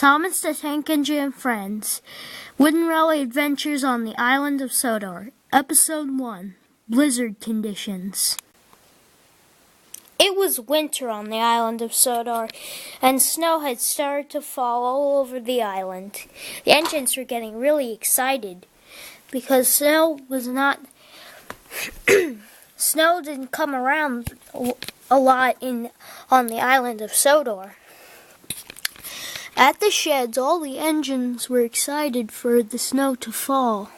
Thomas the Tank Engine and Friends, Wooden Railway Adventures on the Island of Sodor, Episode 1, Blizzard Conditions. It was winter on the island of Sodor, and snow had started to fall all over the island. The engines were getting really excited, because snow didn't come around a lot on the island of Sodor. At the sheds, all the engines were excited for the snow to fall.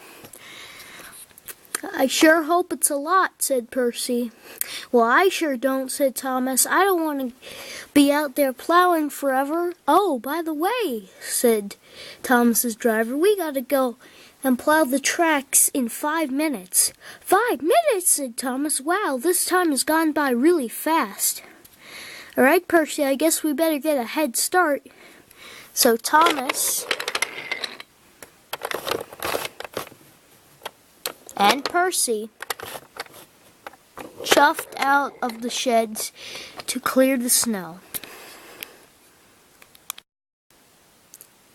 "I sure hope it's a lot," said Percy. "Well, I sure don't," said Thomas. "I don't want to be out there plowing forever." "Oh, by the way," said Thomas's driver, "we gotta go and plow the tracks in 5 minutes. 5 minutes, said Thomas. Wow, this time has gone by really fast. All right, Percy, I guess we better get a head start. So Thomas and Percy chuffed out of the sheds to clear the snow.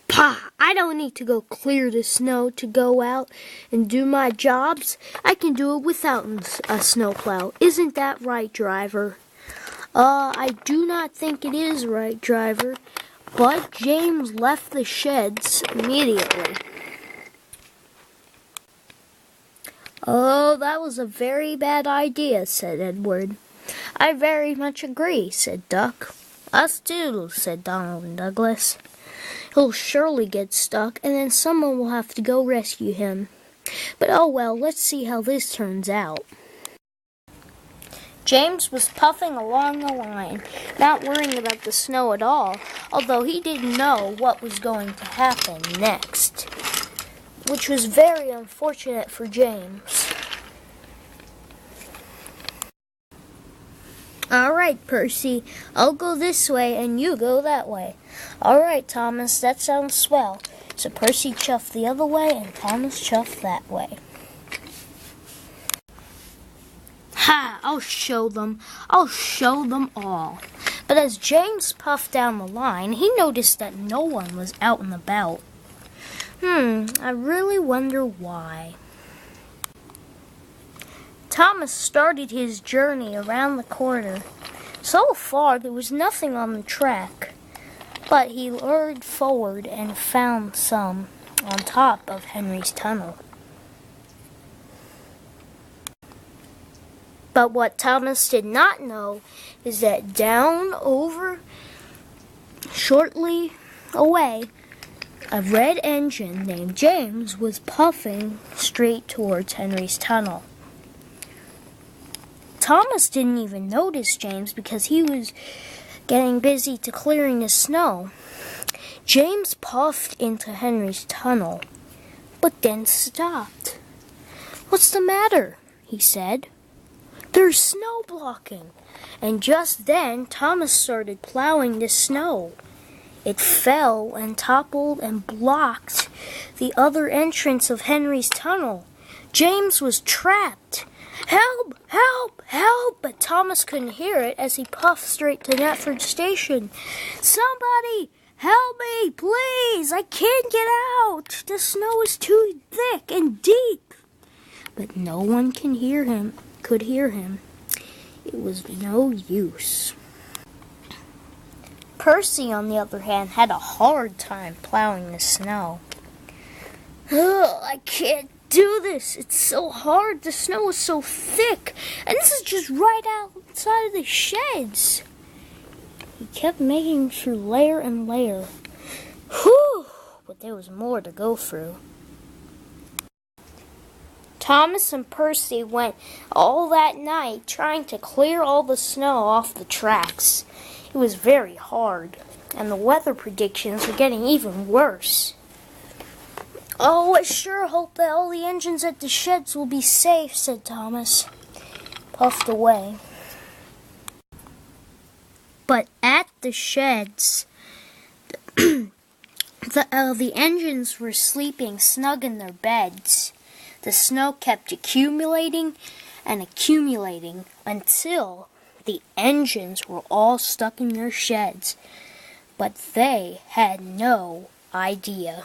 "Pah! I don't need to go clear the snow to go out and do my jobs. I can do it without a snowplow. Isn't that right, driver?" I do not think it is right, driver." But James left the sheds immediately. "Oh, that was a very bad idea," said Edward. "I very much agree," said Duck. "Us too," said Donald and Douglas. "He'll surely get stuck, and then someone will have to go rescue him. But oh well, let's see how this turns out." James was puffing along the line, not worrying about the snow at all, although he didn't know what was going to happen next, which was very unfortunate for James. "All right, Percy, I'll go this way and you go that way." "All right, Thomas, that sounds swell." So Percy chuffed the other way and Thomas chuffed that way. "Ha! I'll show them all." But as James puffed down the line, he noticed that no one was out and about. I really wonder why. Thomas started his journey around the corner. So far, there was nothing on the track, but he lured forward and found some on top of Henry's tunnel. But what Thomas did not know is that down over, shortly away, a red engine named James was puffing straight towards Henry's tunnel. Thomas didn't even notice James because he was getting busy to clearing the snow. James puffed into Henry's tunnel, but then stopped. "What's the matter?" he said. "There's snow blocking." And just then, Thomas started plowing the snow. It fell and toppled and blocked the other entrance of Henry's tunnel. James was trapped. "Help! Help! Help!" But Thomas couldn't hear it as he puffed straight to Netford Station. "Somebody! Help me, please! I can't get out! The snow is too thick and deep." But no one could hear him. It was no use. Percy, on the other hand, had a hard time plowing the snow. "I can't do this. It's so hard. The snow is so thick. And this is just right outside of the sheds." He kept making through layer and layer. But there was more to go through. Thomas and Percy went all that night trying to clear all the snow off the tracks. It was very hard, and the weather predictions were getting even worse. "Oh, I sure hope that all the engines at the sheds will be safe," said Thomas, puffed away. But at the sheds, the engines were sleeping snug in their beds. The snow kept accumulating and accumulating until the engines were all stuck in their sheds. but they had no idea.